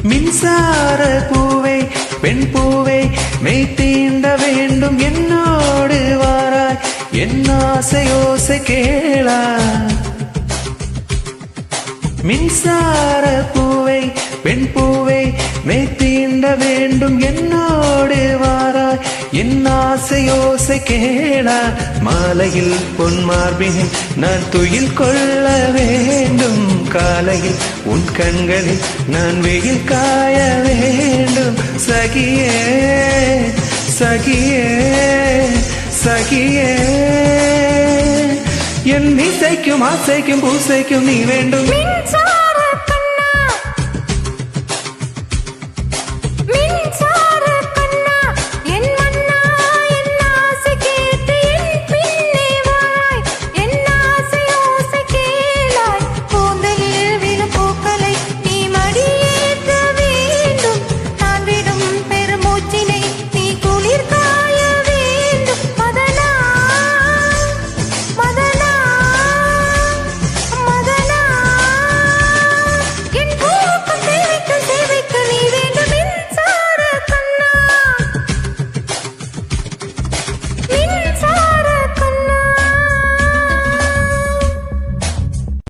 மின்சார பூவே பெண் பூவே மெய் தீண்ட வேண்டும் என்னோடு வாராய் என் ஆசையோசை கேளா மின்சார பூவை பெண் பூவை மெய் தீண்ட வேண்டும் என்னோடு வாராய் என் ஆசையோசை கேளா மாலையில் பொன் மார்பினில் நான் துயில் கொள்ள வேண்டும் காலையில் உன் கண்களில் நான் வெயில் காய வேண்டும் சகியே சகியே சகியே என் இசைக்கும் ஆசைக்கும் பூசைக்கும் நீ வேண்டும்